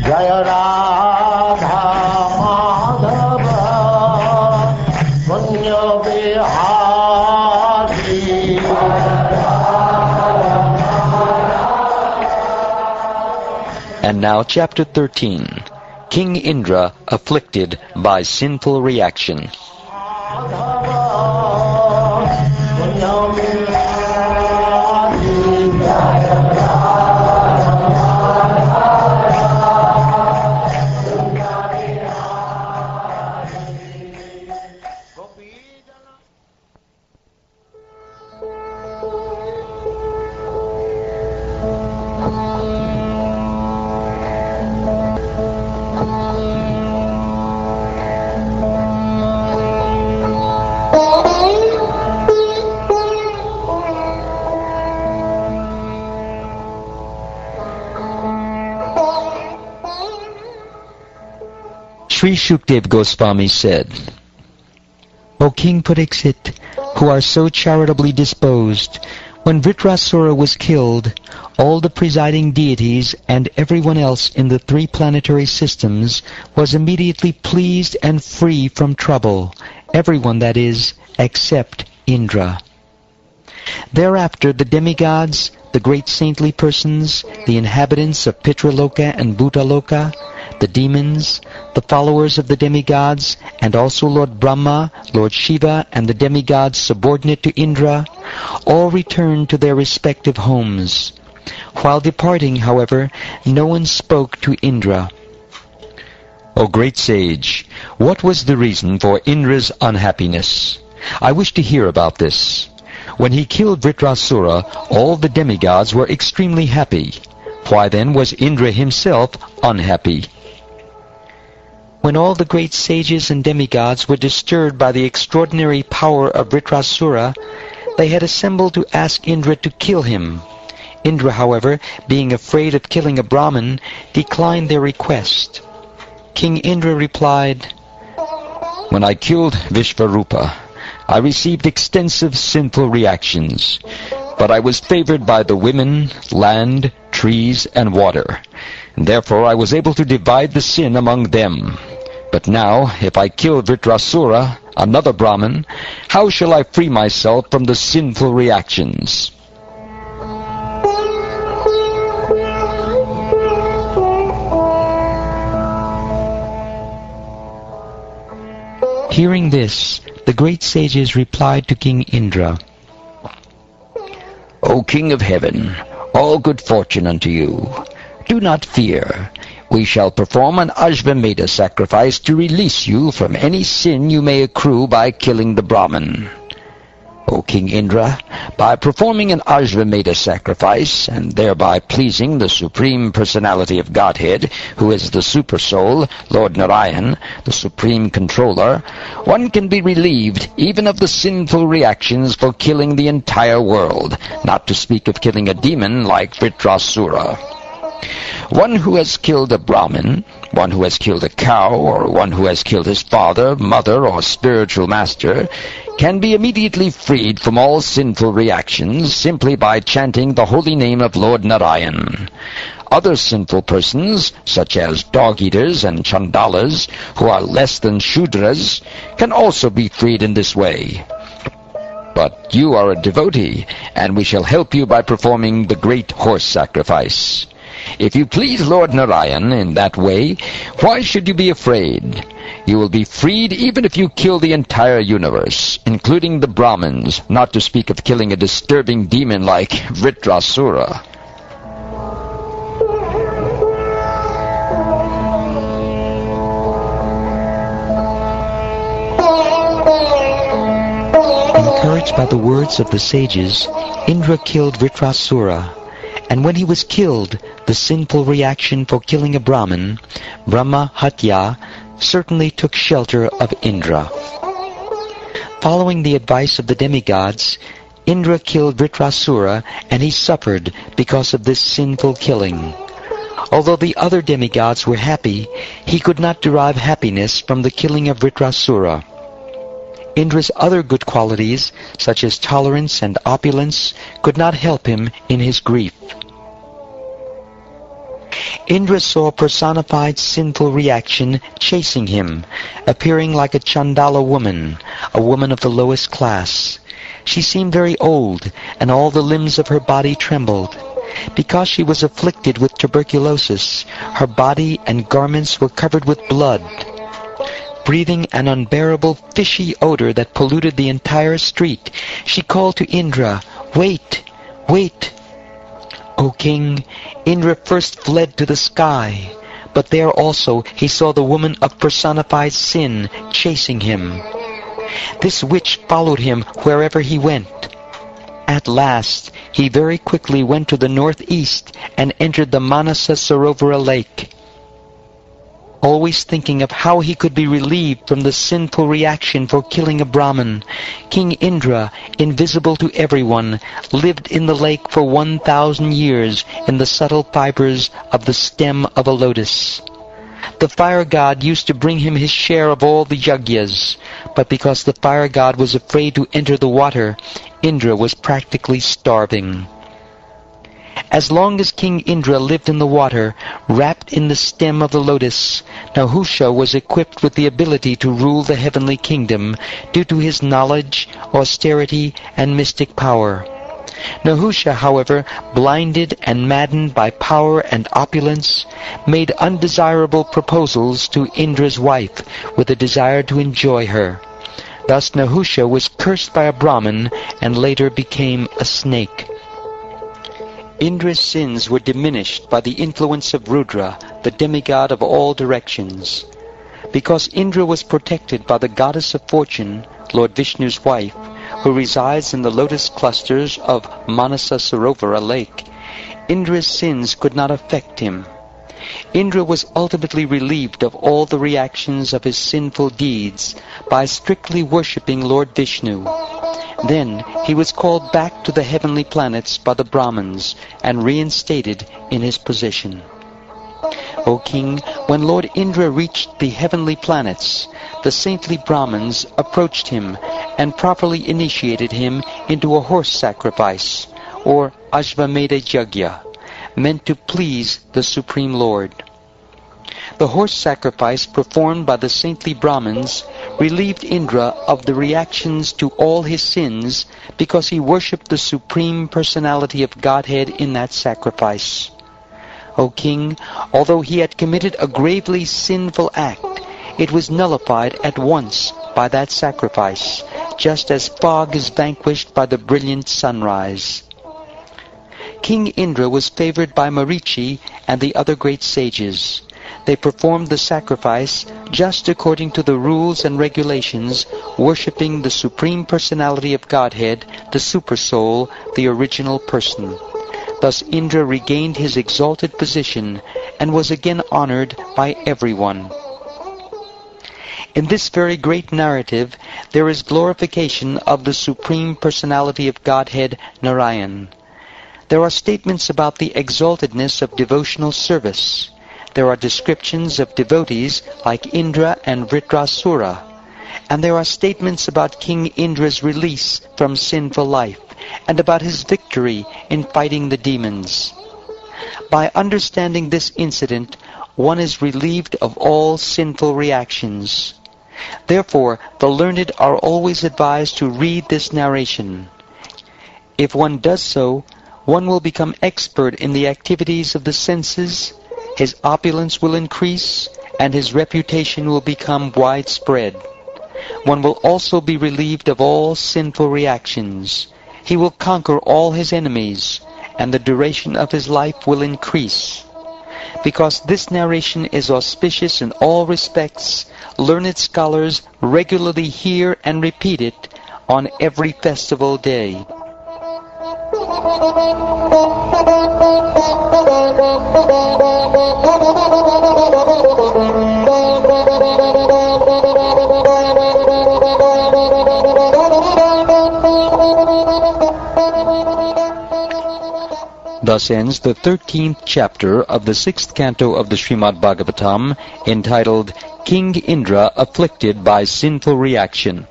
Jaya Radha Madhava Punya Vihari. And now chapter 13. King Indra afflicted by sinful reaction. Sri Shukdev Goswami said, O King Pariksit, who are so charitably disposed, when Vritrasura was killed, all the presiding deities and everyone else in the 3 planetary systems was immediately pleased and free from trouble, everyone, that is, except Indra. Thereafter the demigods, the great saintly persons, the inhabitants of Pitraloka and Bhutaloka, the demons, the followers of the demigods, and also Lord Brahma, Lord Shiva, and the demigods subordinate to Indra, all returned to their respective homes. While departing, however, no one spoke to Indra. O great sage, what was the reason for Indra's unhappiness? I wish to hear about this. When he killed Vritrasura, all the demigods were extremely happy. Why then was Indra himself unhappy? When all the great sages and demigods were disturbed by the extraordinary power of Vritrasura, they had assembled to ask Indra to kill him. Indra, however, being afraid of killing a Brahmin, declined their request. King Indra replied, When I killed Vishvarupa, I received extensive sinful reactions, but I was favored by the women, land, trees, and water. And therefore I was able to divide the sin among them. But now, if I kill Vritrasura, another Brahmin, how shall I free myself from the sinful reactions? Hearing this, the great sages replied to King Indra, O King of Heaven, all good fortune unto you. Do not fear. We shall perform an Ashvamedha sacrifice to release you from any sin you may accrue by killing the Brahmin. O King Indra, by performing an Ashvamedha sacrifice, and thereby pleasing the Supreme Personality of Godhead, who is the Supersoul, Lord Narayan, the Supreme Controller, one can be relieved even of the sinful reactions for killing the entire world, not to speak of killing a demon like Vritrasura. One who has killed a Brahmin, one who has killed a cow, or one who has killed his father, mother, or spiritual master, can be immediately freed from all sinful reactions simply by chanting the holy name of Lord Narayan. Other sinful persons, such as dog-eaters and chandalas, who are less than Shudras, can also be freed in this way. But you are a devotee, and we shall help you by performing the great horse sacrifice. If you please Lord Narayan in that way, why should you be afraid? You will be freed even if you kill the entire universe, including the Brahmins, not to speak of killing a disturbing demon like Vritrasura. Encouraged by the words of the sages, Indra killed Vritrasura. And when he was killed, the sinful reaction for killing a Brahmin, Brahma Hatya, certainly took shelter of Indra. Following the advice of the demigods, Indra killed Vritrasura, and he suffered because of this sinful killing. Although the other demigods were happy, he could not derive happiness from the killing of Vritrasura. Indra's other good qualities, such as tolerance and opulence, could not help him in his grief. Indra saw a personified sinful reaction chasing him, appearing like a Chandala woman, a woman of the lowest class. She seemed very old, and all the limbs of her body trembled. Because she was afflicted with tuberculosis, her body and garments were covered with blood. Breathing an unbearable fishy odor that polluted the entire street, she called to Indra, "Wait! Wait!" O king, Indra first fled to the sky, but there also he saw the woman of personified sin chasing him. This witch followed him wherever he went. At last, he very quickly went to the northeast and entered the Manasa Sarovara lake. Always thinking of how he could be relieved from the sinful reaction for killing a Brahmin, King Indra, invisible to everyone, lived in the lake for 1,000 years in the subtle fibers of the stem of a lotus. The fire god used to bring him his share of all the yagyas, but because the fire god was afraid to enter the water, Indra was practically starving. As long as King Indra lived in the water, wrapped in the stem of the lotus, Nahusha was equipped with the ability to rule the heavenly kingdom due to his knowledge, austerity, and mystic power. Nahusha, however, blinded and maddened by power and opulence, made undesirable proposals to Indra's wife with a desire to enjoy her. Thus Nahusha was cursed by a Brahmin and later became a snake. Indra's sins were diminished by the influence of Rudra, the demigod of all directions. Because Indra was protected by the goddess of fortune, Lord Vishnu's wife, who resides in the lotus clusters of Manasa Sarovara lake, Indra's sins could not affect him. Indra was ultimately relieved of all the reactions of his sinful deeds by strictly worshipping Lord Vishnu. Then he was called back to the heavenly planets by the Brahmins and reinstated in his position. O king, when Lord Indra reached the heavenly planets, the saintly Brahmins approached him and properly initiated him into a horse sacrifice, or Ashvamedha Yajna, meant to please the Supreme Lord. The horse sacrifice performed by the saintly Brahmins relieved Indra of the reactions to all his sins because he worshipped the Supreme Personality of Godhead in that sacrifice. O king, although he had committed a gravely sinful act, it was nullified at once by that sacrifice, just as fog is vanquished by the brilliant sunrise. King Indra was favored by Marichi and the other great sages. They performed the sacrifice just according to the rules and regulations, worshipping the Supreme Personality of Godhead, the Supersoul, the original person. Thus Indra regained his exalted position and was again honored by everyone. In this very great narrative, there is glorification of the Supreme Personality of Godhead, Narayan. There are statements about the exaltedness of devotional service. There are descriptions of devotees like Indra and Vritrasura. And there are statements about King Indra's release from sinful life and about his victory in fighting the demons. By understanding this incident, one is relieved of all sinful reactions. Therefore, the learned are always advised to read this narration. If one does so, one will become expert in the activities of the senses, his opulence will increase, and his reputation will become widespread. One will also be relieved of all sinful reactions. He will conquer all his enemies, and the duration of his life will increase. Because this narration is auspicious in all respects, learned scholars regularly hear and repeat it on every festival day. Thus ends the 13th chapter of the 6th canto of the Srimad Bhagavatam, entitled King Indra Afflicted by Sinful Reaction.